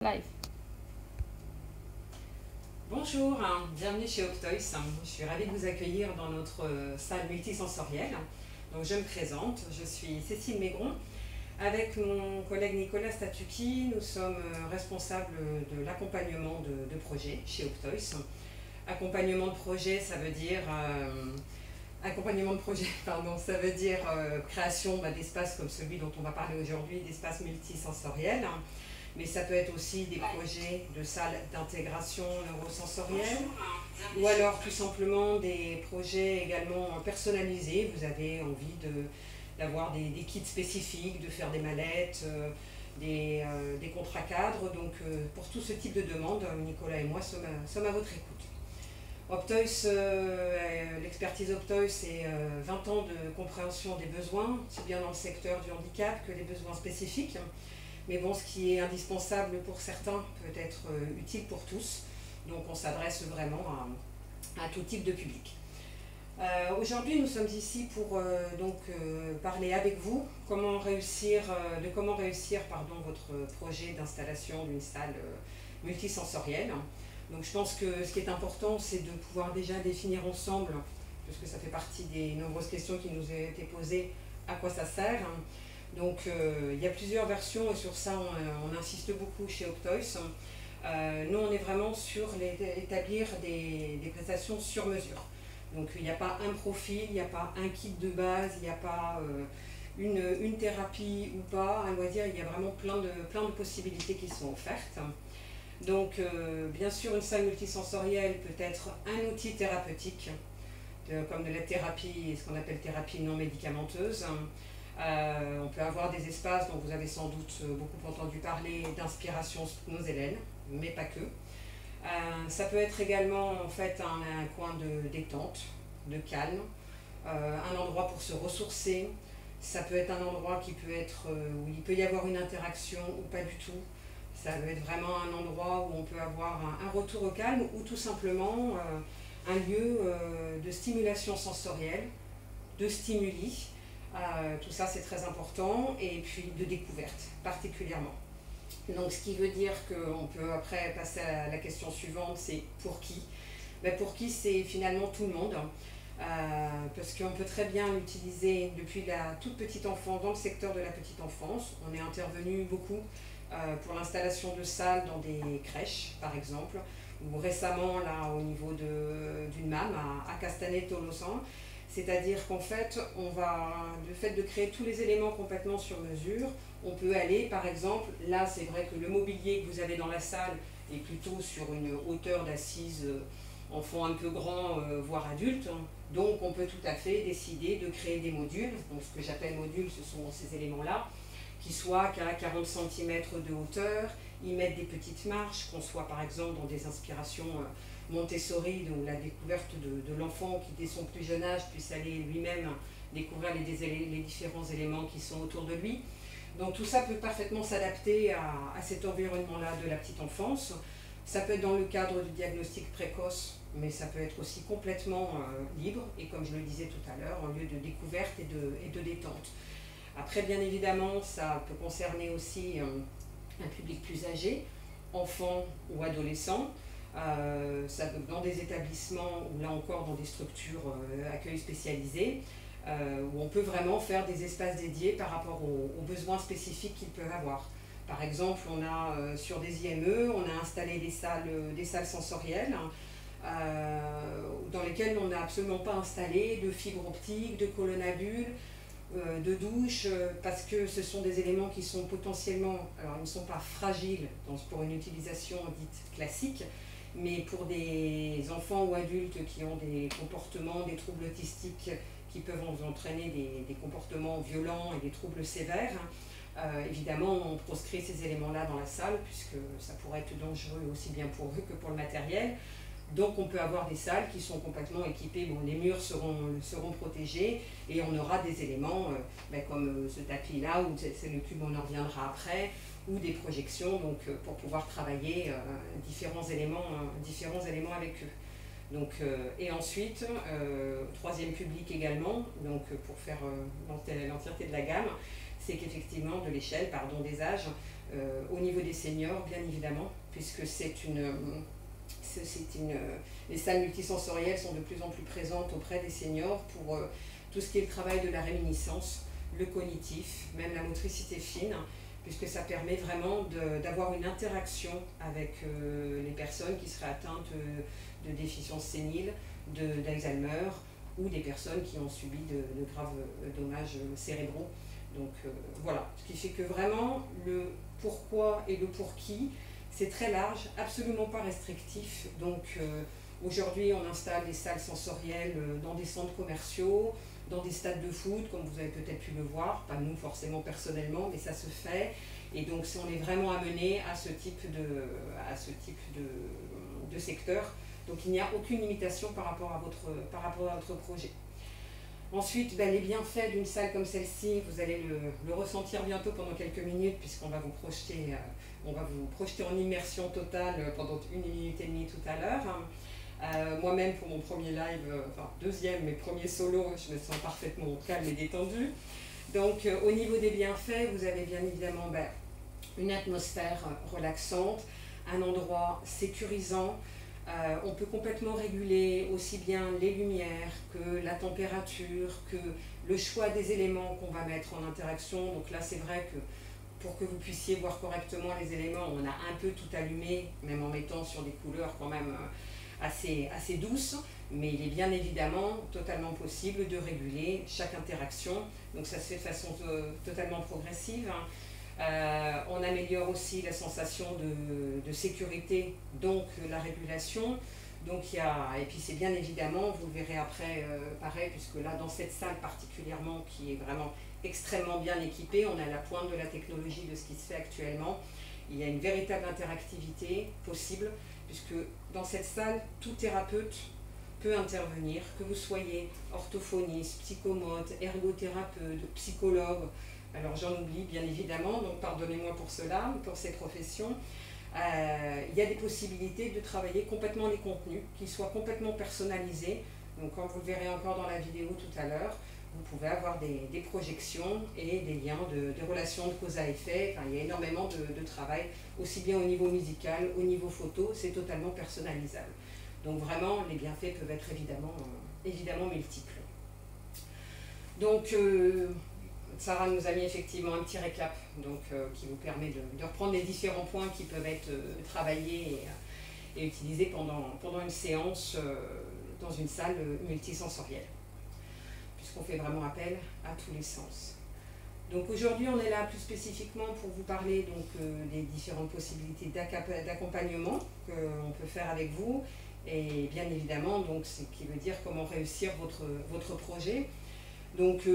Live. Bonjour, bienvenue chez Optoys. Je suis ravie de vous accueillir dans notre salle multisensorielle. Donc, je me présente, je suis Cécile Maigron. Avec mon collègue Nicolas Statucchi, nous sommes responsables de l'accompagnement de projets chez Optoys. Accompagnement de projet, ça veut dire ça veut dire création d'espaces comme celui dont on va parler aujourd'hui, d'espaces multisensoriels. Mais ça peut être aussi des projets de salles d'intégration neurosensorielle ou alors tout simplement des projets également personnalisés. Vous avez envie d'avoir des kits spécifiques, de faire des mallettes, des contrats cadres. Donc pour tout ce type de demande, Nicolas et moi sommes à votre écoute. Optoys, l'expertise Optoys, c'est 20 ans de compréhension des besoins, aussi bien dans le secteur du handicap que les besoins spécifiques. Mais bon, ce qui est indispensable pour certains peut être utile pour tous. Donc on s'adresse vraiment à tout type de public. Aujourd'hui, nous sommes ici pour parler avec vous de comment réussir votre projet d'installation d'une salle multisensorielle. Donc je pense que ce qui est important, c'est de pouvoir déjà définir ensemble, puisque ça fait partie des nombreuses questions qui nous ont été posées, à quoi ça sert. Donc il y a plusieurs versions et sur ça on insiste beaucoup chez Optoys. Nous on est vraiment sur établir des prestations sur mesure. Donc il n'y a pas un profil, il n'y a pas un kit de base, il n'y a pas une thérapie ou pas, un loisir, il y a vraiment plein de possibilités qui sont offertes. Donc bien sûr une salle multisensorielle peut être un outil thérapeutique, comme de la thérapie, ce qu'on appelle thérapie non médicamenteuse. On peut avoir des espaces dont vous avez sans doute beaucoup entendu parler, d'inspiration spinozélienne, mais pas que. Ça peut être également en fait un coin de détente, de calme, un endroit pour se ressourcer. Ça peut être un endroit qui peut être où il peut y avoir une interaction ou pas du tout. Ça peut être vraiment un endroit où on peut avoir un retour au calme ou tout simplement un lieu de stimulation sensorielle, de stimuli. Tout ça c'est très important, et puis de découverte particulièrement. Donc ce qui veut dire qu'on peut après passer à la question suivante, c'est pour qui? Pour qui, c'est finalement tout le monde, parce qu'on peut très bien l'utiliser depuis la toute petite enfance, dans le secteur de la petite enfance. On est intervenu beaucoup pour l'installation de salles dans des crèches par exemple, ou récemment là au niveau d'une MAM à Castanet-Tolosan. C'est-à-dire qu'en fait, le fait de créer tous les éléments complètement sur mesure, on peut aller, par exemple, là c'est vrai que le mobilier que vous avez dans la salle est plutôt sur une hauteur d'assise enfant un peu grand, voire adulte. Donc on peut tout à fait décider de créer des modules. Donc ce que j'appelle modules, ce sont ces éléments-là, qui soient qu'à 40 cm de hauteur, y mettre des petites marches, qu'on soit par exemple dans des inspirations Montessori, donc la découverte de l'enfant qui dès son plus jeune âge puisse aller lui-même découvrir les différents éléments qui sont autour de lui. Donc tout ça peut parfaitement s'adapter à cet environnement-là de la petite enfance. Ça peut être dans le cadre du diagnostic précoce, mais ça peut être aussi complètement libre, et comme je le disais tout à l'heure, en lieu de découverte et de détente. Après, bien évidemment, ça peut concerner aussi un public plus âgé, enfants ou adolescents, dans des établissements ou là encore dans des structures accueil spécialisées, où on peut vraiment faire des espaces dédiés par rapport aux besoins spécifiques qu'ils peuvent avoir. Par exemple, on a sur des IME, on a installé des salles sensorielles dans lesquelles on n'a absolument pas installé de fibres optiques, de colonnes à bulles, de douche, parce que ce sont des éléments qui sont potentiellement, alors ils ne sont pas fragiles pour une utilisation dite classique, mais pour des enfants ou adultes qui ont des comportements, des troubles autistiques qui peuvent entraîner des comportements violents et des troubles sévères, évidemment on proscrit ces éléments-là dans la salle, puisque ça pourrait être dangereux aussi bien pour eux que pour le matériel. Donc on peut avoir des salles qui sont complètement équipées, bon, les murs seront protégés, et on aura des éléments comme ce tapis là, ou c'est le cube, on en reviendra après, ou des projections, donc pour pouvoir travailler différents éléments avec eux. Donc, et ensuite, troisième public également, donc pour faire l'entièreté de la gamme, c'est qu'effectivement de l'échelle, pardon, des âges, au niveau des seniors, bien évidemment, puisque les salles multisensorielles sont de plus en plus présentes auprès des seniors pour tout ce qui est le travail de la réminiscence, le cognitif, même la motricité fine, puisque ça permet vraiment d'avoir une interaction avec les personnes qui seraient atteintes de déficience sénile, d'Alzheimer, ou des personnes qui ont subi de graves dommages cérébraux. Donc voilà, ce qui fait que vraiment le pourquoi et le pour qui, c'est très large, absolument pas restrictif. Donc aujourd'hui, on installe des salles sensorielles dans des centres commerciaux, dans des stades de foot, comme vous avez peut-être pu le voir, pas nous forcément personnellement, mais ça se fait. Et donc on est vraiment amené à ce type de secteur. Donc il n'y a aucune limitation par rapport à votre projet. Ensuite, les bienfaits d'une salle comme celle-ci, vous allez le ressentir bientôt pendant quelques minutes, puisqu'on va vous projeter en immersion totale pendant 1 minute et demie tout à l'heure. Moi-même, pour mon premier live, deuxième, mais premier solo, je me sens parfaitement calme et détendue. Donc, au niveau des bienfaits, vous avez bien évidemment une atmosphère relaxante, un endroit sécurisant. On peut complètement réguler aussi bien les lumières que la température, que le choix des éléments qu'on va mettre en interaction. Donc là, c'est vrai que pour que vous puissiez voir correctement les éléments, on a un peu tout allumé, même en mettant sur des couleurs quand même assez douces. Mais il est bien évidemment totalement possible de réguler chaque interaction. Donc ça se fait de façon totalement progressive. On améliore aussi la sensation de sécurité, donc la régulation. Donc et puis c'est bien évidemment, vous le verrez après, pareil, puisque là dans cette salle particulièrement qui est vraiment extrêmement bien équipée, on est à la pointe de la technologie de ce qui se fait actuellement. Il y a une véritable interactivité possible, puisque dans cette salle, tout thérapeute peut intervenir, que vous soyez orthophoniste, psychomote, ergothérapeute, psychologue. Alors j'en oublie bien évidemment, donc pardonnez-moi pour cela, pour ces professions. Il y a des possibilités de travailler complètement les contenus, qu'ils soient complètement personnalisés. Donc comme vous le verrez encore dans la vidéo tout à l'heure, vous pouvez avoir des projections et des liens de relations de cause à effet. Enfin, il y a énormément de travail, aussi bien au niveau musical, au niveau photo, c'est totalement personnalisable. Donc vraiment, les bienfaits peuvent être évidemment multiples. Donc Sarah nous a mis effectivement un petit récap qui vous permet de reprendre les différents points qui peuvent être travaillés et utilisés pendant une séance dans une salle multisensorielle, puisqu'on fait vraiment appel à tous les sens. Donc aujourd'hui, on est là plus spécifiquement pour vous parler des différentes possibilités d'accompagnement qu'on peut faire avec vous, et bien évidemment, ce qui veut dire comment réussir votre projet. Donc,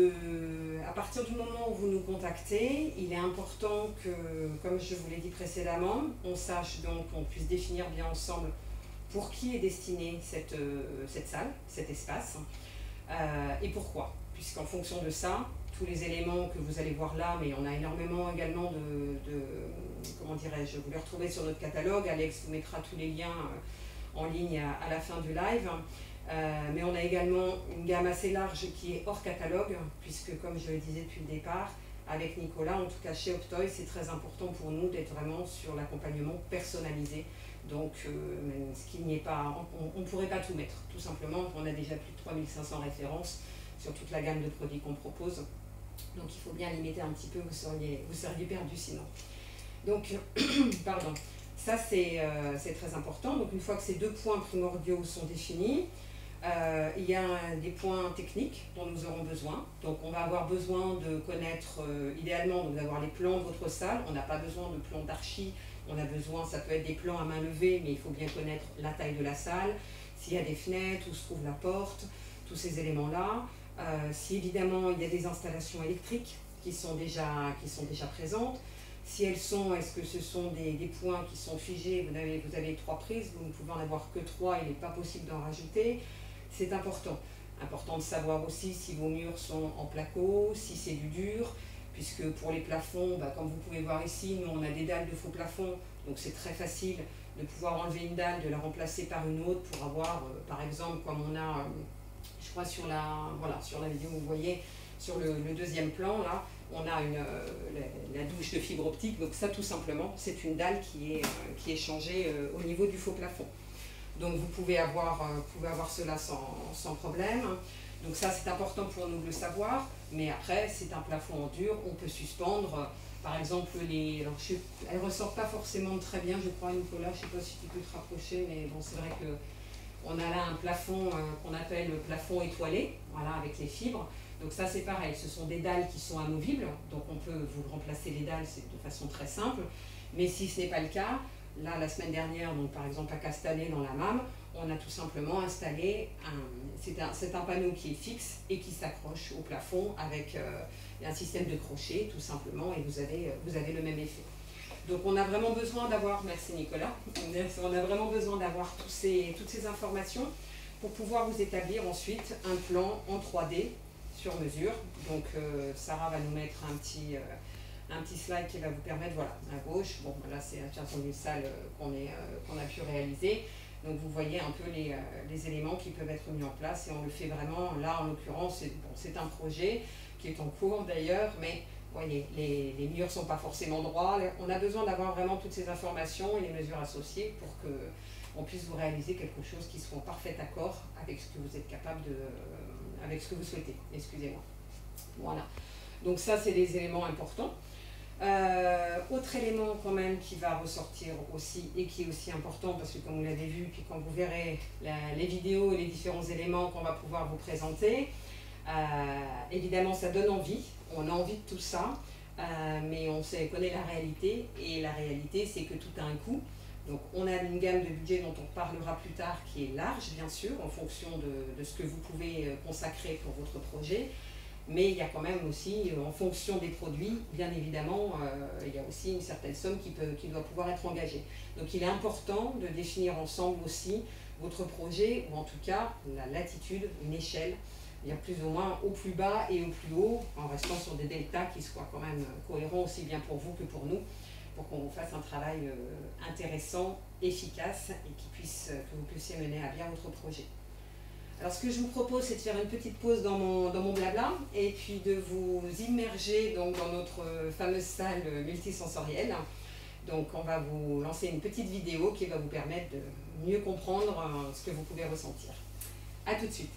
à partir du moment où vous nous contactez, il est important que, comme je vous l'ai dit précédemment, on sache donc, qu'on puisse définir bien ensemble pour qui est destinée cette salle, cet espace, et pourquoi. Puisqu'en fonction de ça, tous les éléments que vous allez voir là, mais on a énormément également comment dirais-je, vous les retrouvez sur notre catalogue, Alex vous mettra tous les liens en ligne à la fin du live. Mais on a également une gamme assez large qui est hors catalogue, puisque comme je le disais depuis le départ, avec Nicolas, en tout cas chez Optoy, c'est très important pour nous d'être vraiment sur l'accompagnement personnalisé. Donc, ce qu'il n'y est pas, on ne pourrait pas tout mettre, tout simplement. On a déjà plus de 3500 références sur toute la gamme de produits qu'on propose. Donc, il faut bien limiter un petit peu, vous seriez perdu sinon. Donc, pardon. Ça, c'est très important. Donc, une fois que ces deux points primordiaux sont définis, il y a des points techniques dont nous aurons besoin. Donc, on va avoir besoin de connaître, idéalement, d'avoir les plans de votre salle. On n'a pas besoin de plans d'archi. On a besoin, ça peut être des plans à main levée, mais il faut bien connaître la taille de la salle, s'il y a des fenêtres, où se trouve la porte, tous ces éléments-là. Si évidemment, il y a des installations électriques qui sont déjà présentes. Si elles sont, est-ce que ce sont des points qui sont figés, vous avez 3 prises, vous ne pouvez en avoir que 3, il n'est pas possible d'en rajouter. C'est important. Important de savoir aussi si vos murs sont en placo, si c'est du dur, puisque pour les plafonds, comme vous pouvez voir ici, nous on a des dalles de faux plafond, donc c'est très facile de pouvoir enlever une dalle, de la remplacer par une autre pour avoir, par exemple, comme on a, je crois sur la vidéo, vous voyez, sur le deuxième plan, là, on a la douche de fibre optique. Donc ça, tout simplement, c'est une dalle qui est changée au niveau du faux plafond. Donc vous pouvez avoir cela sans problème. Donc ça, c'est important pour nous de le savoir. Mais après, c'est un plafond en dur. On peut suspendre, par exemple, alors elles ne ressortent pas forcément très bien, je crois, Nicolas. Je ne sais pas si tu peux te rapprocher, mais bon, c'est vrai qu'on a là un plafond qu'on appelle le plafond étoilé, voilà, avec les fibres. Donc ça, c'est pareil. Ce sont des dalles qui sont amovibles. Donc on peut vous remplacer les dalles de façon très simple. Mais si ce n'est pas le cas, là, la semaine dernière, donc par exemple à Castanet dans la MAM, on a tout simplement installé c'est un panneau qui est fixe et qui s'accroche au plafond avec un système de crochet tout simplement, et vous avez le même effet. Donc on a vraiment besoin d'avoir, merci Nicolas, on a vraiment besoin d'avoir toutes ces informations pour pouvoir vous établir ensuite un plan en 3D sur mesure. Donc Sarah va nous mettre un petit slide qui va vous permettre, voilà, à gauche, bon là c'est une salle qu'on a pu réaliser. Donc vous voyez un peu les éléments qui peuvent être mis en place, et on le fait vraiment, là en l'occurrence, c'est un projet qui est en cours d'ailleurs, mais vous voyez, les murs ne sont pas forcément droits. On a besoin d'avoir vraiment toutes ces informations et les mesures associées pour qu'on puisse vous réaliser quelque chose qui soit en parfait accord avec ce que vous êtes capable avec ce que vous souhaitez, excusez-moi. Voilà, donc ça c'est des éléments importants. Autre élément quand même qui va ressortir aussi et qui est aussi important, parce que comme vous l'avez vu, puis quand vous verrez les vidéos et les différents éléments qu'on va pouvoir vous présenter, évidemment ça donne envie, on a envie de tout ça, mais on connaît la réalité, et la réalité c'est que tout a un coût. Donc on a une gamme de budget dont on parlera plus tard qui est large bien sûr en fonction de ce que vous pouvez consacrer pour votre projet. Mais il y a quand même aussi, en fonction des produits, bien évidemment, il y a aussi une certaine somme qui doit pouvoir être engagée. Donc il est important de définir ensemble aussi votre projet, ou en tout cas la latitude, une échelle, il y a plus ou moins au plus bas et au plus haut, en restant sur des deltas qui soient quand même cohérents aussi bien pour vous que pour nous, pour qu'on fasse un travail intéressant, efficace, et que vous puissiez mener à bien votre projet. Alors ce que je vous propose, c'est de faire une petite pause dans mon blabla, et puis de vous immerger donc dans notre fameuse salle multisensorielle. Donc on va vous lancer une petite vidéo qui va vous permettre de mieux comprendre ce que vous pouvez ressentir. A tout de suite.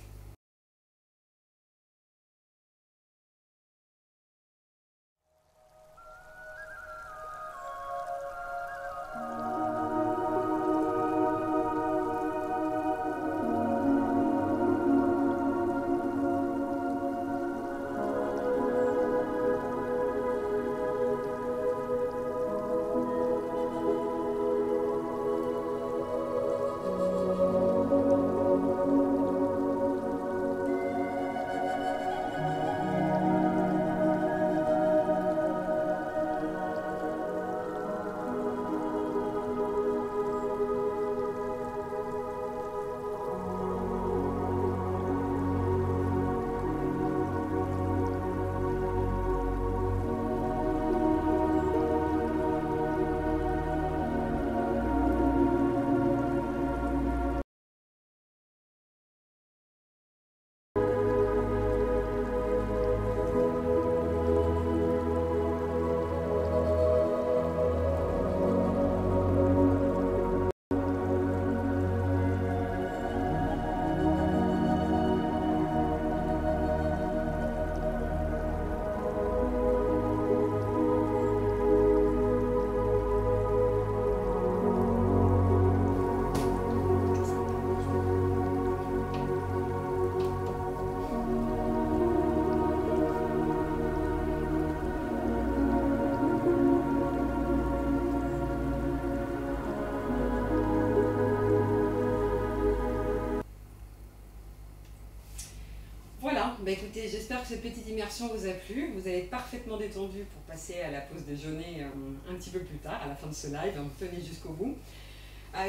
Bah écoutez, j'espère que cette petite immersion vous a plu. Vous allez être parfaitement détendu pour passer à la pause déjeuner un petit peu plus tard, à la fin de ce live. Donc tenez jusqu'au bout.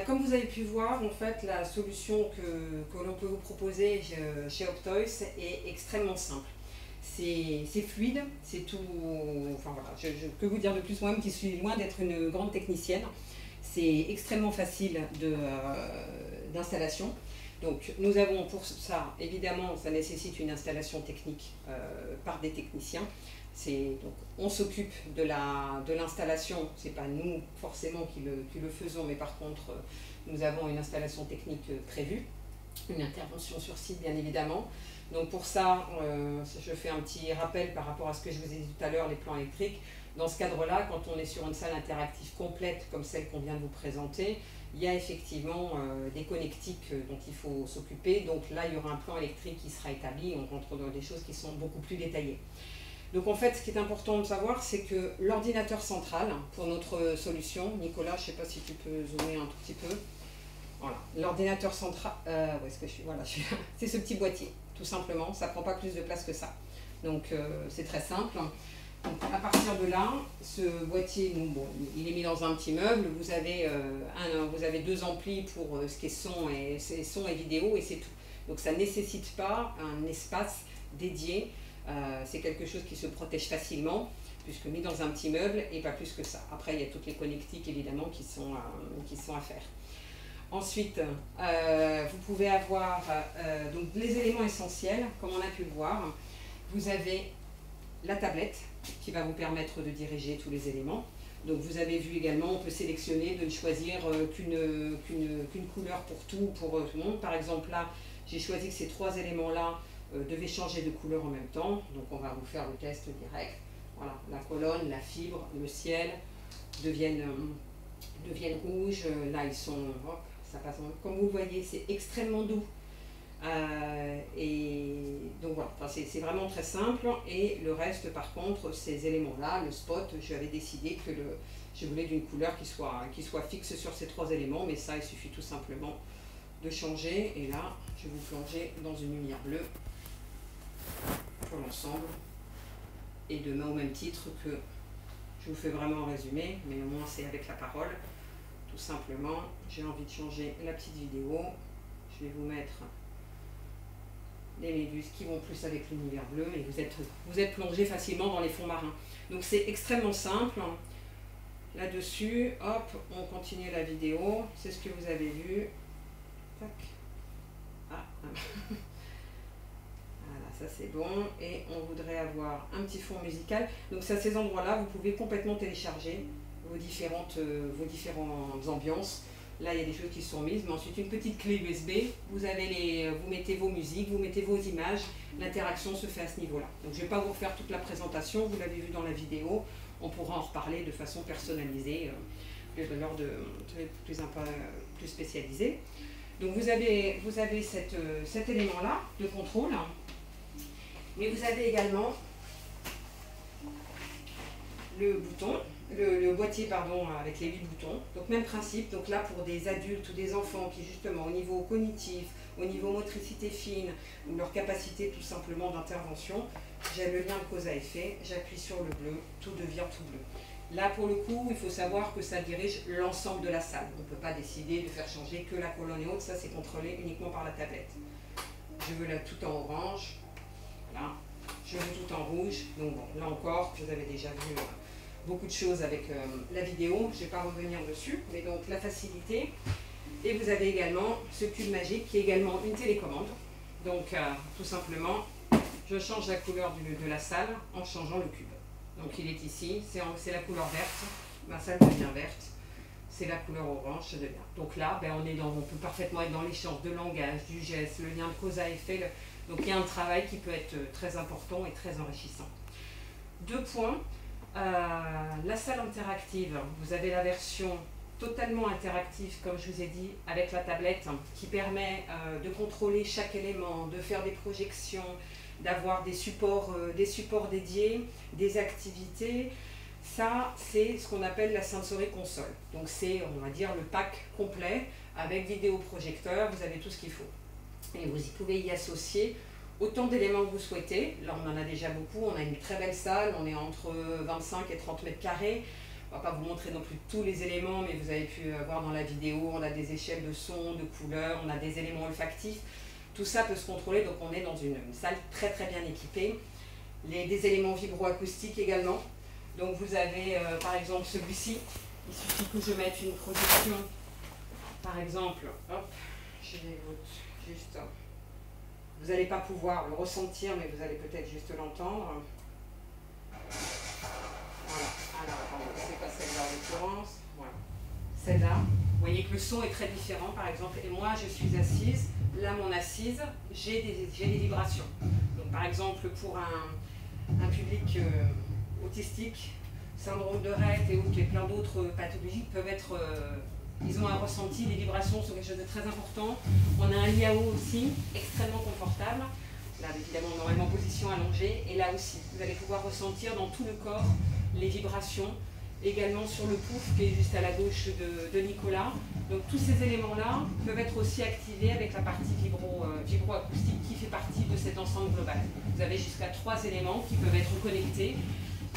Comme vous avez pu voir, en fait, la solution que l'on peut vous proposer chez Optoys est extrêmement simple. C'est fluide, c'est tout. Enfin voilà, je peux vous dire de plus, moi-même qui suis loin d'être une grande technicienne. C'est extrêmement facile d'installation. Donc nous avons pour ça, évidemment, ça nécessite une installation technique par des techniciens. Donc, on s'occupe de l'installation, ce n'est pas nous forcément qui le faisons, mais par contre nous avons une installation technique prévue, une intervention sur site bien évidemment. Donc pour ça, je fais un petit rappel par rapport à ce que je vous ai dit tout à l'heure, les plans électriques. Dans ce cadre-là, quand on est sur une salle interactive complète comme celle qu'on vient de vous présenter, il y a effectivement des connectiques dont il faut s'occuper. Donc là, il y aura un plan électrique qui sera établi, on rentre dans des choses qui sont beaucoup plus détaillées. Donc en fait, ce qui est important de savoir, c'est que l'ordinateur central, pour notre solution, Nicolas, je ne sais pas si tu peux zoomer un tout petit peu. Voilà, l'ordinateur central, où est-ce que je suis? Voilà, c'est ce petit boîtier, tout simplement, ça ne prend pas plus de place que ça. Donc c'est très simple. Donc à partir de là, ce boîtier, bon, il est mis dans un petit meuble, vous avez 2 amplis pour ce qui est son et vidéo, et c'est tout. Donc ça ne nécessite pas un espace dédié. C'est quelque chose qui se protège facilement, puisque mis dans un petit meuble et pas plus que ça. Après, il y a toutes les connectiques évidemment qui sont à faire. Ensuite, vous pouvez avoir donc les éléments essentiels, comme on a pu le voir. Vous avez la tablette qui va vous permettre de diriger tous les éléments. Donc vous avez vu également, on peut sélectionner de ne choisir qu'une couleur pour tout le monde. Par exemple là, j'ai choisi que ces 3 éléments-là devaient changer de couleur en même temps. Donc on va vous faire le test direct. Voilà, la colonne, la fibre, le ciel deviennent rouges. Là ils sont, hop, ça passe. Comme vous le voyez, c'est extrêmement doux. Et donc voilà, enfin, c'est vraiment très simple. Et le reste par contre, ces éléments-là, le spot, j'avais décidé que je voulais d'une couleur qui soit fixe sur ces 3 éléments, mais ça il suffit tout simplement de changer. Et là, je vais vous plonger dans une lumière bleue pour l'ensemble. Et demain au même titre que je vous fais vraiment un résumé, mais au moins c'est avec la parole. Tout simplement, j'ai envie de changer la petite vidéo. Je vais vous mettre les méduses qui vont plus avec l'univers bleu et vous êtes plongé facilement dans les fonds marins. Donc c'est extrêmement simple. Là-dessus, hop, on continue la vidéo. C'est ce que vous avez vu. Tac. Ah. Voilà, ça c'est bon. Et on voudrait avoir un petit fond musical. Donc c'est à ces endroits-là, vous pouvez complètement télécharger vos différentes ambiances. Là, il y a des choses qui sont mises, mais ensuite une petite clé USB, vous mettez vos musiques, vous mettez vos images, l'interaction se fait à ce niveau-là. Donc je ne vais pas vous refaire toute la présentation, vous l'avez vu dans la vidéo, on pourra en reparler de façon personnalisée, lors de plus spécialisée. Donc vous avez cet élément-là de contrôle, mais vous avez également le bouton. Le boîtier pardon, avec les 8 boutons, donc même principe, donc là pour des adultes ou des enfants qui justement au niveau cognitif, au niveau motricité fine ou leur capacité tout simplement d'intervention, j'ai le lien de cause à effet, j'appuie sur le bleu, tout devient tout bleu. Là pour le coup, il faut savoir que ça dirige l'ensemble de la salle, on ne peut pas décider de faire changer que la colonne et autres, ça c'est contrôlé uniquement par la tablette. Je veux là tout en orange, là, je veux tout en rouge, donc bon, là encore, vous avez déjà vu beaucoup de choses avec la vidéo, je ne vais pas revenir dessus, mais donc la facilité. Et vous avez également ce cube magique qui est également une télécommande. Donc tout simplement, je change la couleur de la salle en changeant le cube. Donc il est ici, c'est la couleur verte, ma salle devient verte, c'est la couleur orange, ça devient. Donc là, on peut parfaitement être dans l'échange de langage, du geste, le lien de cause à effet. Donc il y a un travail qui peut être très important et très enrichissant. 2 points. La salle interactive, vous avez la version totalement interactive, comme je vous ai dit, avec la tablette, qui permet de contrôler chaque élément, de faire des projections, d'avoir des supports dédiés, des activités. Ça, c'est ce qu'on appelle la sensory console. Donc c'est, on va dire, le pack complet avec vidéoprojecteur, vous avez tout ce qu'il faut. Et vous pouvez y associer autant d'éléments que vous souhaitez. Là, on en a déjà beaucoup. On a une très belle salle. On est entre 25 et 30 mètres carrés. On ne va pas vous montrer non plus tous les éléments, mais vous avez pu voir dans la vidéo, on a des échelles de son, de couleurs, on a des éléments olfactifs. Tout ça peut se contrôler. Donc, on est dans une salle très, très bien équipée. Des éléments vibroacoustiques également. Donc, vous avez, par exemple, celui-ci Il suffit que je mette une projection, par exemple, hop, je vais juste, vous n'allez pas pouvoir le ressentir, mais vous allez peut-être juste l'entendre. Voilà, alors, c'est pas celle-là en l'occurrence, voilà. Celle-là, vous voyez que le son est très différent, par exemple, et moi je suis assise, là mon assise, j'ai des vibrations. Donc par exemple, pour un public autistique, syndrome de Rett et autres, et plein d'autres pathologies peuvent être, ils ont un ressenti, les vibrations sont quelque chose de très important. On a un liao aussi, extrêmement confortable, là évidemment normalement en position allongée, et là aussi, vous allez pouvoir ressentir dans tout le corps les vibrations, également sur le pouf qui est juste à la gauche de Nicolas. Donc tous ces éléments-là peuvent être aussi activés avec la partie vibro-acoustique qui fait partie de cet ensemble global. Vous avez jusqu'à 3 éléments qui peuvent être connectés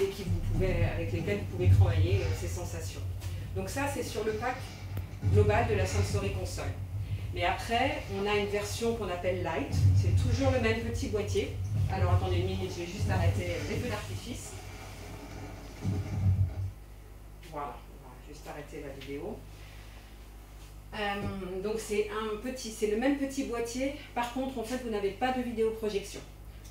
et avec lesquels vous pouvez travailler ces sensations. Donc ça, c'est sur le pack global de la Sensory Console. Mais après, on a une version qu'on appelle Light. C'est toujours le même petit boîtier. Alors attendez une minute, je vais juste arrêter les feux d'artifice. Voilà, on va juste arrêter la vidéo. Donc c'est le même petit boîtier. Par contre, en fait, vous n'avez pas de vidéoprojection.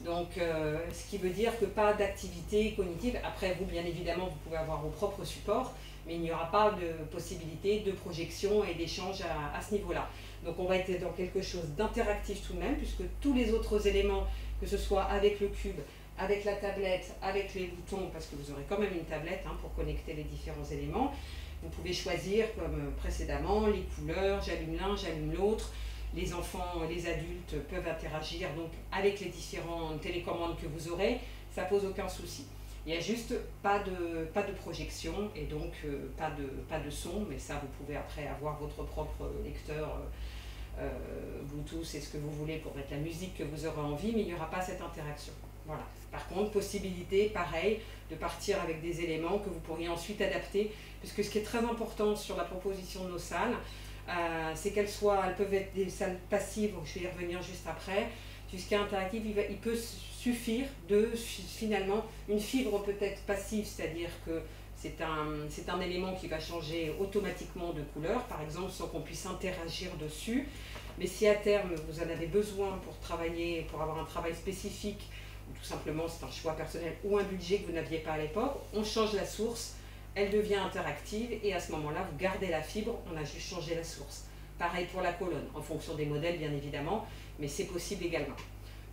Donc, ce qui veut dire que pas d'activité cognitive. Après, vous, bien évidemment, vous pouvez avoir vos propres supports, mais il n'y aura pas de possibilité de projection et d'échange à ce niveau-là. Donc, on va être dans quelque chose d'interactif tout de même, puisque tous les autres éléments, que ce soit avec le cube, avec la tablette, avec les boutons, parce que vous aurez quand même une tablette pour connecter les différents éléments, vous pouvez choisir, comme précédemment, les couleurs, j'allume l'un, j'allume l'autre. Les enfants, les adultes peuvent interagir donc avec les différentes télécommandes que vous aurez, ça pose aucun souci. Il n'y a juste pas de projection et donc pas de son, mais ça vous pouvez après avoir votre propre lecteur Bluetooth et ce que vous voulez pour mettre la musique que vous aurez envie, mais il n'y aura pas cette interaction. Voilà. Par contre, possibilité, pareil, de partir avec des éléments que vous pourriez ensuite adapter, puisque ce qui est très important sur la proposition de nos salles, c'est elles peuvent être des salles passives, je vais y revenir juste après, jusqu'à interactive. Il peut suffire de finalement une fibre peut-être passive, c'est-à-dire que c'est un élément qui va changer automatiquement de couleur, par exemple, sans qu'on puisse interagir dessus. Mais si à terme vous en avez besoin pour travailler, pour avoir un travail spécifique, ou tout simplement c'est un choix personnel ou un budget que vous n'aviez pas à l'époque, on change la source. Elle devient interactive et à ce moment-là, vous gardez la fibre, on a juste changé la source. Pareil pour la colonne, en fonction des modèles bien évidemment, mais c'est possible également.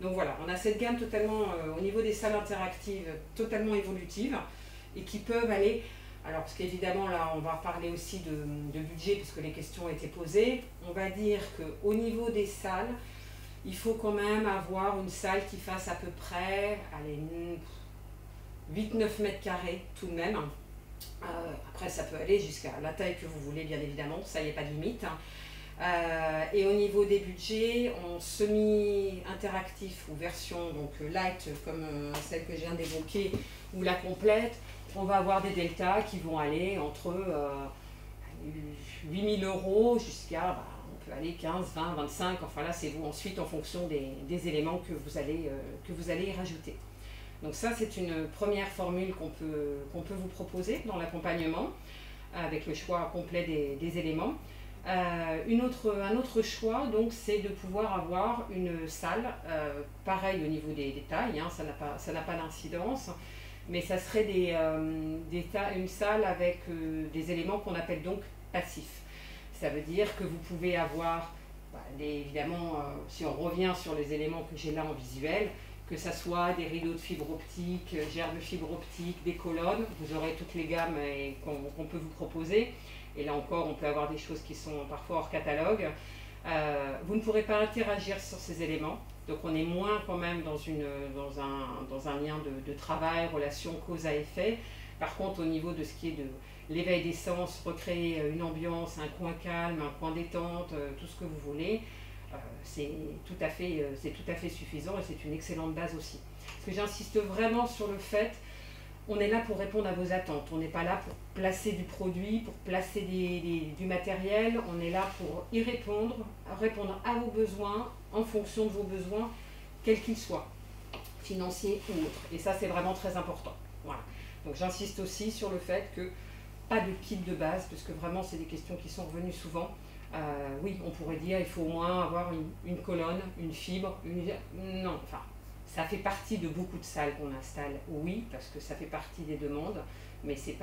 Donc voilà, on a cette gamme totalement, au niveau des salles interactives, totalement évolutive et qui peuvent aller, alors parce qu'évidemment là on va parler aussi de budget puisque les questions ont été posées, on va dire qu'au niveau des salles, il faut quand même avoir une salle qui fasse à peu près 8-9 mètres carrés tout de même. Après ça peut aller jusqu'à la taille que vous voulez bien évidemment, ça y est pas de limite. Et au niveau des budgets, en semi-interactif ou version donc light comme celle que je viens d'évoquer ou la complète, on va avoir des deltas qui vont aller entre 8 000 € jusqu'à, on peut aller 15, 20, 25, enfin là c'est vous ensuite en fonction des éléments que vous allez y rajouter. Donc ça, c'est une première formule qu'on peut vous proposer dans l'accompagnement, avec le choix complet des éléments. Un autre choix, donc, c'est de pouvoir avoir une salle, pareil au niveau des tailles, ça n'a pas d'incidence, mais ça serait une salle avec des éléments qu'on appelle donc passifs. Ça veut dire que vous pouvez avoir, évidemment, si on revient sur les éléments que j'ai là en visuel, que ce soit des rideaux de fibre optique, gerbes de fibre optique, des colonnes, vous aurez toutes les gammes qu'on peut vous proposer. Et là encore, on peut avoir des choses qui sont parfois hors catalogue. Vous ne pourrez pas interagir sur ces éléments, donc on est moins quand même dans un lien de travail, relation cause à effet. Par contre, au niveau de ce qui est de l'éveil des sens, recréer une ambiance, un coin calme, un coin détente, tout ce que vous voulez, c'est tout à fait suffisant et c'est une excellente base aussi. Parce que j'insiste vraiment sur le fait, on est là pour répondre à vos attentes, on n'est pas là pour placer du produit, pour placer du matériel, on est là pour y répondre à vos besoins en fonction de vos besoins, quels qu'ils soient, financiers ou autres. Et ça, c'est vraiment très important. Voilà. Donc j'insiste aussi sur le fait que pas de kit de base, parce que vraiment c'est des questions qui sont revenues souvent. Oui, on pourrait dire il faut au moins avoir une colonne, une fibre, non, enfin, ça fait partie de beaucoup de salles qu'on installe, oui, parce que ça fait partie des demandes, mais c'est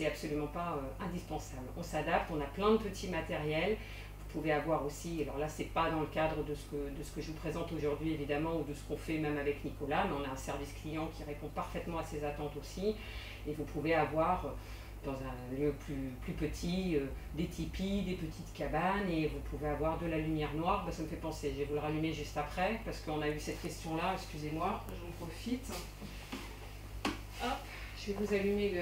absolument pas indispensable. On s'adapte, on a plein de petits matériels. Vous pouvez avoir aussi, alors là c'est pas dans le cadre de ce que je vous présente aujourd'hui évidemment, ou de ce qu'on fait même avec Nicolas, mais on a un service client qui répond parfaitement à ses attentes aussi, et vous pouvez avoir dans un lieu plus petit, des tipis, des petites cabanes, et vous pouvez avoir de la lumière noire. Ça me fait penser, je vais vous le rallumer juste après, parce qu'on a eu cette question-là, excusez-moi, j'en profite. Hop, je vais vous allumer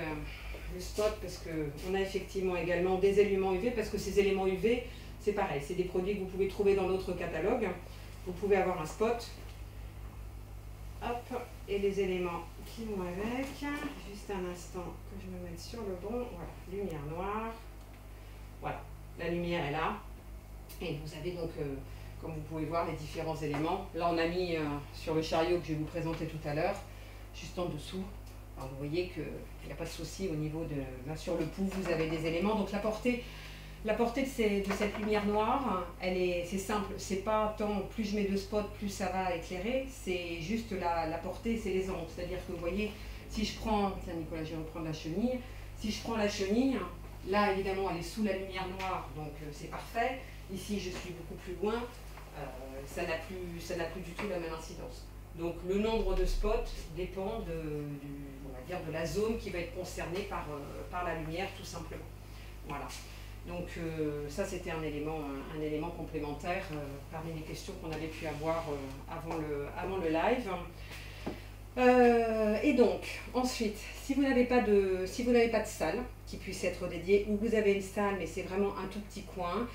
le spot, parce qu'on a effectivement également des éléments UV, parce que ces éléments UV, c'est pareil, c'est des produits que vous pouvez trouver dans d'autres catalogues. Vous pouvez avoir un spot, hop, et les éléments qui vont avec. Juste un instant que je me mette sur le bon. Voilà, lumière noire. Voilà, la lumière est là. Et vous avez donc, comme vous pouvez voir, les différents éléments. Là, on a mis sur le chariot que je vais vous présenter tout à l'heure, juste en dessous. Alors, vous voyez qu'il n'y a pas de souci au niveau de... Là, sur le pouls, vous avez des éléments. Donc, la portée de cette lumière noire, c'est simple, c'est pas tant plus je mets de spots, plus ça va éclairer, c'est juste la portée, c'est les angles. C'est-à-dire que vous voyez, si je prends, tiens Nicolas, je vais reprendre la chenille, si je prends la chenille, là évidemment elle est sous la lumière noire, donc c'est parfait. Ici je suis beaucoup plus loin, ça n'a plus du tout la même incidence. Donc le nombre de spots dépend on va dire, de la zone qui va être concernée par la lumière tout simplement. Voilà. Donc ça c'était un élément complémentaire parmi les questions qu'on avait pu avoir avant le live. Et donc ensuite, si vous n'avez pas de salle qui puisse être dédiée, ou vous avez une salle mais c'est vraiment un tout petit coin,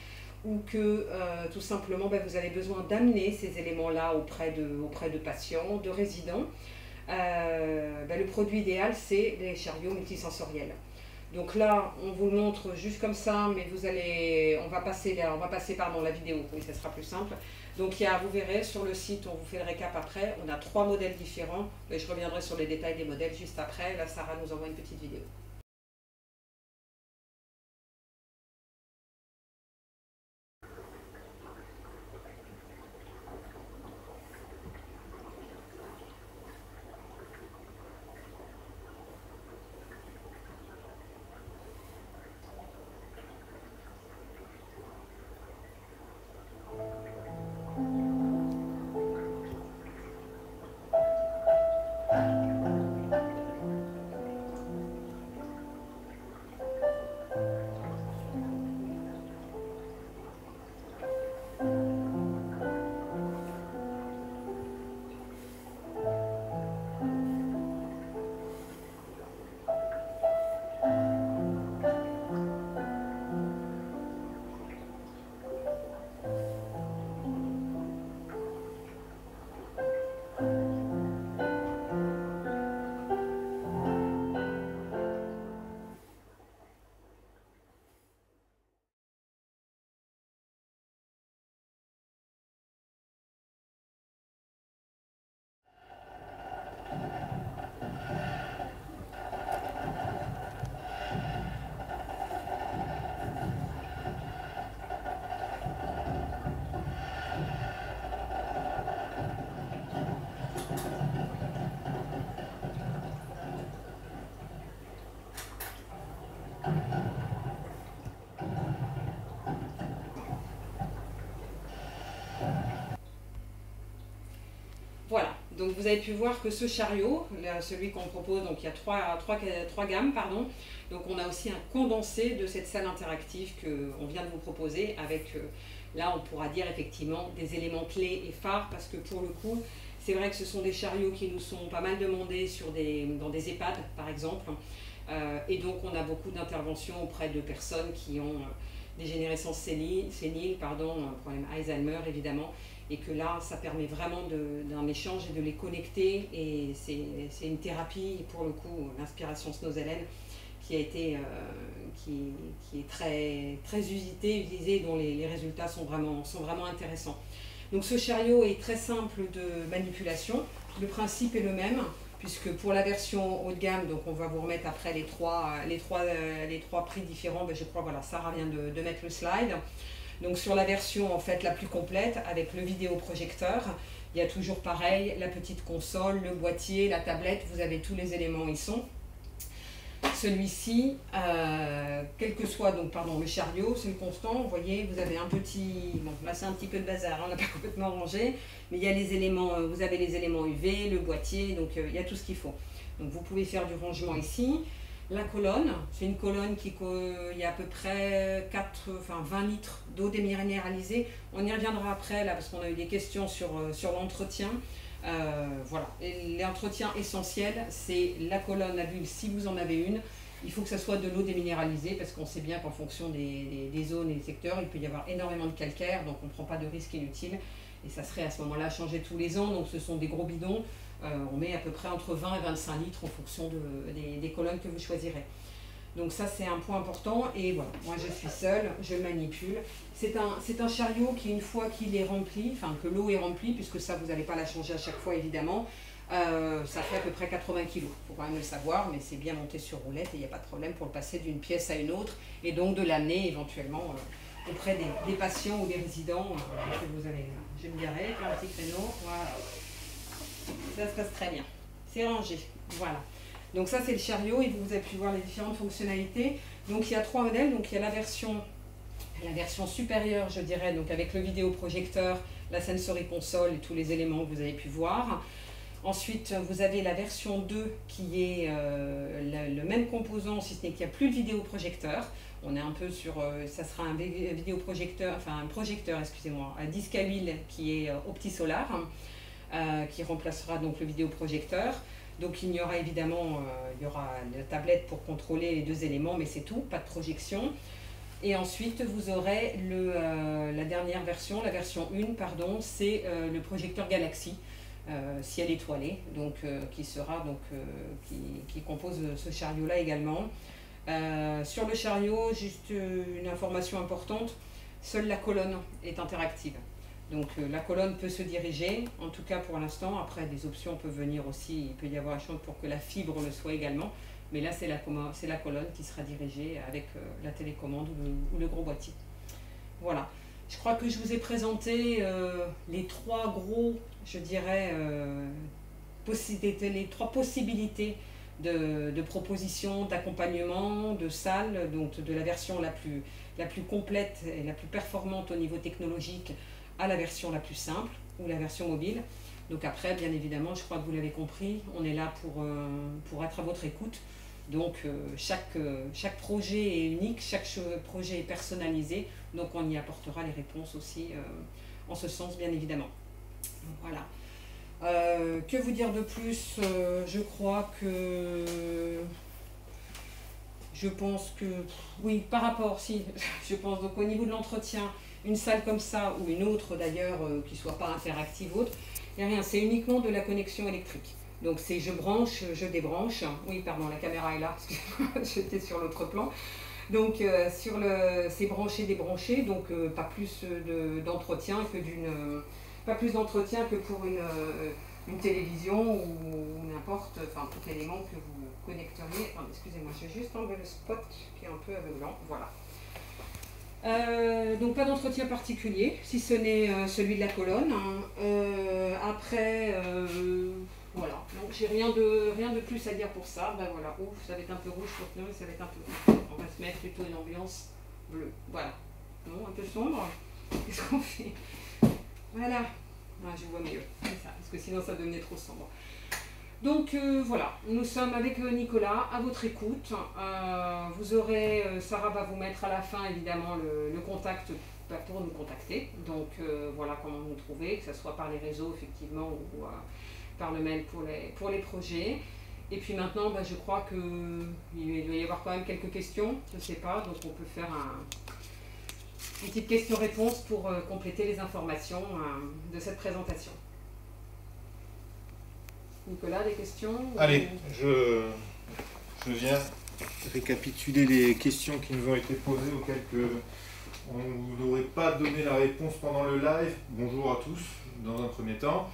ou que tout simplement vous avez besoin d'amener ces éléments-là auprès de patients, de résidents, le produit idéal c'est les chariots multisensoriels. Donc là, on vous le montre juste comme ça, mais on va passer la vidéo, oui, ça sera plus simple. Donc vous verrez sur le site, on vous fait le récap après, on a 3 modèles différents, mais je reviendrai sur les détails des modèles juste après. Là, Sarah nous envoie une petite vidéo. Voilà, donc vous avez pu voir que ce chariot, celui qu'on propose, donc il y a trois gammes, pardon. Donc on a aussi un condensé de cette salle interactive qu'on vient de vous proposer avec, là on pourra dire effectivement des éléments clés et phares, parce que pour le coup, c'est vrai que ce sont des chariots qui nous sont pas mal demandés dans des EHPAD par exemple. Et donc on a beaucoup d'interventions auprès de personnes qui ont dégénérescence sénile, problème Alzheimer évidemment, et que là ça permet vraiment d'un échange et de les connecter, et c'est une thérapie pour le coup, l'inspiration Snozellen qui a été qui est très utilisée, dont les résultats sont vraiment intéressants. Donc ce chariot est très simple de manipulation, le principe est le même. puisque pour la version haut de gamme, donc on va vous remettre après les trois prix différents. Ben, je crois, voilà, Sarah vient de mettre le slide. Donc sur la version en fait la plus complète, avec le vidéoprojecteur, il y a toujours pareil, la petite console, le boîtier, la tablette, vous avez tous les éléments, ils sont. Celui-ci, quel que soit donc, pardon, le chariot, c'est le constant, vous voyez, vous avez un petit, bon là c'est un petit peu de bazar, hein, on n'a pas complètement rangé, mais il y a les éléments, vous avez les éléments UV, le boîtier, donc il y a tout ce qu'il faut. Donc vous pouvez faire du rangement ici. La colonne, c'est une colonne il y a à peu près 20 litres d'eau déminéralisée. On y reviendra après là parce qu'on a eu des questions sur l'entretien. Voilà, l'entretien essentiel, c'est la colonne à bulles si vous en avez une. Il faut que ça soit de l'eau déminéralisée parce qu'on sait bien qu'en fonction des zones et des secteurs, il peut y avoir énormément de calcaire, donc on ne prend pas de risque inutile. Et ça serait à ce moment-là changer tous les ans, donc ce sont des gros bidons. On met à peu près entre 20 et 25 litres en fonction des colonnes que vous choisirez. Donc ça c'est un point important et voilà, moi je suis seule, je manipule. C'est un chariot qui une fois qu'il est rempli, enfin que l'eau est remplie, puisque ça vous n'allez pas la changer à chaque fois évidemment, ça fait à peu près 80 kg. Il faut quand même le savoir, mais c'est bien monté sur roulette et il n'y a pas de problème pour le passer d'une pièce à une autre et donc de l'amener éventuellement auprès des patients ou des résidents que vous allez. Je vais me garer, faire un petit créneau, voilà. Ça se passe très bien. C'est rangé. Voilà. Donc ça c'est le chariot et vous avez pu voir les différentes fonctionnalités. Donc il y a 3 modèles. Donc il y a la version supérieure, je dirais, donc avec le vidéoprojecteur, la sensory console et tous les éléments que vous avez pu voir. Ensuite, vous avez la version 2 qui est le même composant, si ce n'est qu'il n'y a plus de vidéoprojecteur. On est un peu sur, ça sera un vidéoprojecteur, enfin un projecteur, excusez-moi, à disque à huile qui est OptiSolar. Qui remplacera donc le vidéoprojecteur. Donc il y aura évidemment la tablette pour contrôler les deux éléments, mais c'est tout, pas de projection. Et ensuite vous aurez la dernière version, la version 1, pardon, c'est le projecteur Galaxy, ciel étoilé, donc, qui compose ce chariot-là également. Sur le chariot, juste une information importante, seule la colonne est interactive. Donc la colonne peut se diriger, en tout cas pour l'instant. Après, des options peuvent venir aussi, il peut y avoir un champ pour que la fibre le soit également. Mais là, c'est la colonne qui sera dirigée avec la télécommande ou le gros boîtier. Voilà. Je crois que je vous ai présenté les trois gros, je dirais, les trois possibilités de propositions, d'accompagnement, de salle, donc de la version la plus complète et la plus performante au niveau technologique à la version la plus simple ou la version mobile. Donc après, bien évidemment, je crois que vous l'avez compris, on est là pour être à votre écoute. Donc chaque projet est unique, chaque projet est personnalisé, donc on y apportera les réponses aussi en ce sens, bien évidemment. Voilà. Que vous dire de plus? Je crois que... Je pense que... Oui, par rapport, si, je pense donc au niveau de l'entretien, une salle comme ça, ou une autre d'ailleurs, qui ne soit pas interactive ou autre, il n'y a rien, c'est uniquement de la connexion électrique. Donc c'est je branche, je débranche. Oui, pardon, la caméra est là, j'étais sur l'autre plan. Donc c'est branché, débranché, donc pas plus d'entretien pas plus d'entretien que pour une télévision ou n'importe, enfin tout élément que vous connecteriez. Enfin, excusez-moi, je vais juste enlever le spot qui est un peu aveuglant, voilà. Donc pas d'entretien particulier, si ce n'est celui de la colonne. Après, voilà, donc j'ai rien de plus à dire pour ça. Ben voilà, ouf, ça va être un peu rouge pour nous, ça va être un peu... On va se mettre plutôt une ambiance bleue. Voilà. Non, un peu sombre. Qu'est-ce qu'on fait? Voilà. Ah, je vois mieux, c'est ça, parce que sinon ça devenait trop sombre. Donc voilà, nous sommes avec Nicolas, à votre écoute. Vous aurez, Sarah va vous mettre à la fin évidemment le contact pour nous contacter. Donc voilà comment nous trouver, que ce soit par les réseaux effectivement ou par le mail pour les projets. Et puis maintenant, je crois qu'il doit y avoir quand même quelques questions, je ne sais pas, donc on peut faire une petite question-réponse pour compléter les informations de cette présentation. Nicolas, des questions? Allez, je viens récapituler les questions qui nous ont été posées, auxquelles on n'aurait pas donné la réponse pendant le live. Bonjour à tous, dans un premier temps.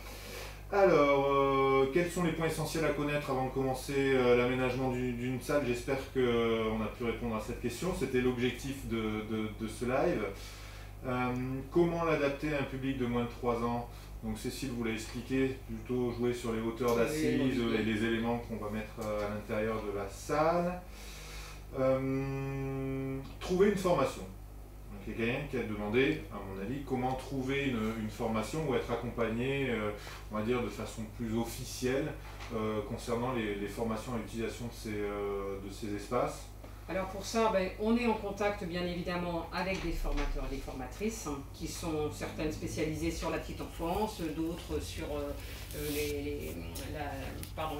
Alors, quels sont les points essentiels à connaître avant de commencer l'aménagement d'une salle? J'espère qu'on a pu répondre à cette question. C'était l'objectif de ce live. Comment l'adapter à un public de moins de 3 ans? Donc Cécile vous l'a expliqué, plutôt jouer sur les hauteurs d'assises et les éléments qu'on va mettre à l'intérieur de la salle. Trouver une formation. Il y a quelqu'un qui a demandé, à mon avis, comment trouver une formation ou être accompagné, on va dire, de façon plus officielle concernant les formations à l'utilisation de ces espaces. Alors pour ça, on est en contact bien évidemment avec des formateurs et des formatrices qui sont certaines spécialisées sur la petite enfance, d'autres sur les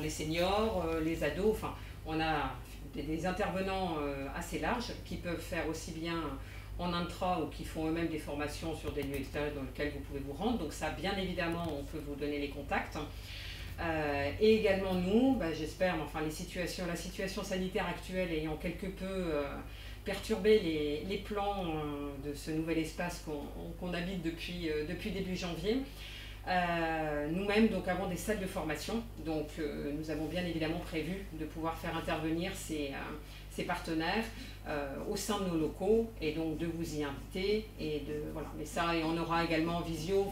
seniors, les ados. Enfin, on a des intervenants assez larges qui peuvent faire aussi bien en intra ou qui font eux-mêmes des formations sur des lieux extérieurs dans lesquels vous pouvez vous rendre. Donc ça, bien évidemment, on peut vous donner les contacts. Et également nous, j'espère, la situation sanitaire actuelle ayant quelque peu perturbé les plans de ce nouvel espace qu'on habite depuis début janvier, nous-mêmes donc avons des salles de formation, donc nous avons bien évidemment prévu de pouvoir faire intervenir ces partenaires au sein de nos locaux et donc de vous y inviter mais ça, et on aura également en visio,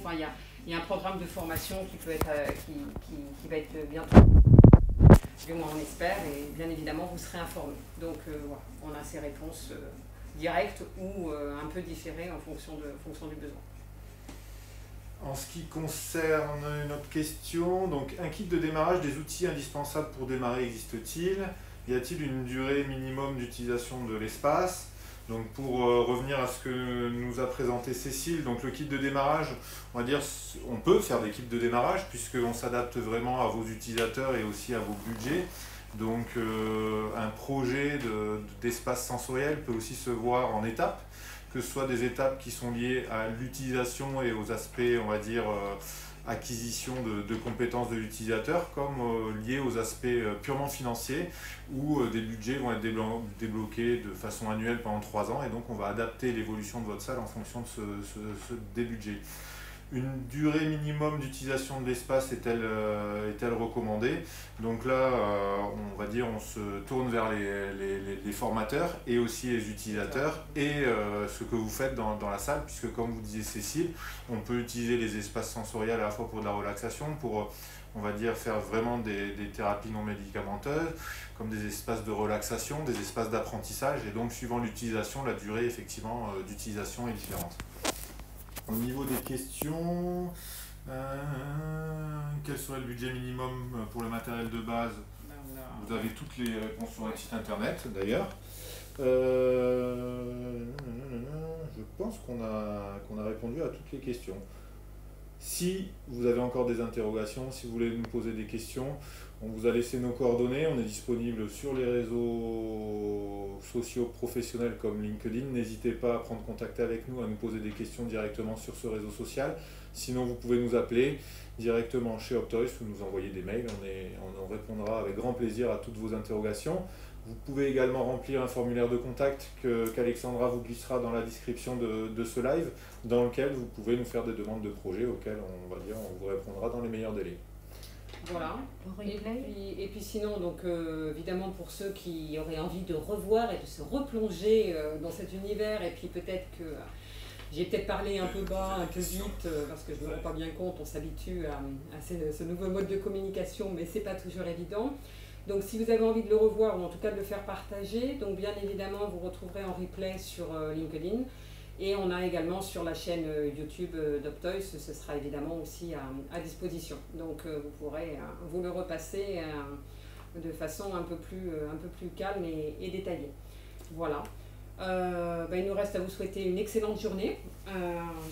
il y a un programme de formation qui peut être qui va être bientôt, du moins on espère, et bien évidemment vous serez informés. Donc on a ces réponses directes ou un peu différées en fonction du besoin. En ce qui concerne une autre question, donc un kit de démarrage, des outils indispensables pour démarrer existe-t-il? Y a-t-il une durée minimum d'utilisation de l'espace? Donc pour revenir à ce que nous a présenté Cécile, donc le kit de démarrage, on va dire, on peut faire des kits de démarrage puisqu'on s'adapte vraiment à vos utilisateurs et aussi à vos budgets. Donc un projet d'espace sensoriel peut aussi se voir en étapes, que ce soit des étapes qui sont liées à l'utilisation et aux aspects, on va dire, acquisition de compétences de l'utilisateur, comme liées aux aspects purement financiers, où des budgets vont être débloqués de façon annuelle pendant 3 ans, et donc on va adapter l'évolution de votre salle en fonction de des budgets. Une durée minimum d'utilisation de l'espace est-elle recommandée? Donc là, on va dire, on se tourne vers les formateurs et aussi les utilisateurs et ce que vous faites dans la salle, puisque comme vous disiez Cécile, on peut utiliser les espaces sensoriels à la fois pour de la relaxation, pour, on va dire, faire vraiment des thérapies non médicamenteuses, comme des espaces de relaxation, des espaces d'apprentissage, et donc suivant l'utilisation, la durée effectivement d'utilisation est différente. Au niveau des questions, quel serait le budget minimum pour le matériel de base? Vous avez toutes les réponses sur notre site internet d'ailleurs. Je pense qu'on a répondu à toutes les questions. Si vous avez encore des interrogations, si vous voulez nous poser des questions, on vous a laissé nos coordonnées, on est disponible sur les réseaux sociaux professionnels comme LinkedIn. N'hésitez pas à prendre contact avec nous, à nous poser des questions directement sur ce réseau social. Sinon, vous pouvez nous appeler directement chez Optoys ou nous envoyer des mails. On répondra avec grand plaisir à toutes vos interrogations. Vous pouvez également remplir un formulaire de contact qu'Alexandra vous glissera dans la description de ce live, dans lequel vous pouvez nous faire des demandes de projets auxquelles on vous répondra dans les meilleurs délais. Voilà. Et puis sinon, donc évidemment pour ceux qui auraient envie de revoir et de se replonger dans cet univers, et puis peut-être que j'ai peut-être parlé un peu bas, un peu vite, parce que je ne me rends pas bien compte, on s'habitue à ce nouveau mode de communication, mais c'est pas toujours évident. Donc si vous avez envie de le revoir, ou en tout cas de le faire partager, donc bien évidemment vous retrouverez en replay sur LinkedIn. Et on a également sur la chaîne YouTube d'Optoys, ce sera évidemment aussi à disposition. Donc vous pourrez vous le repasser de façon un peu plus calme et détaillée. Voilà. Il nous reste à vous souhaiter une excellente journée.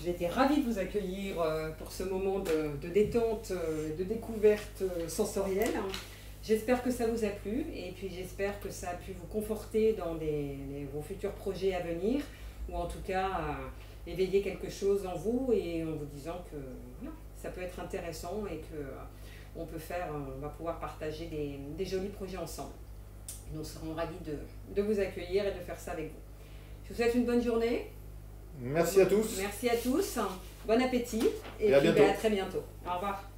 J'ai été ravie de vous accueillir pour ce moment de détente, de découverte sensorielle. J'espère que ça vous a plu et puis j'espère que ça a pu vous conforter dans vos futurs projets à venir, ou en tout cas éveiller quelque chose en vous et en vous disant que voilà, ça peut être intéressant et qu'on va pouvoir partager des jolis projets ensemble. Nous serons ravis de vous accueillir et de faire ça avec vous. Je vous souhaite une bonne journée. Merci à tous. Merci à tous. Bon appétit et à puis bientôt. À très bientôt. Au revoir.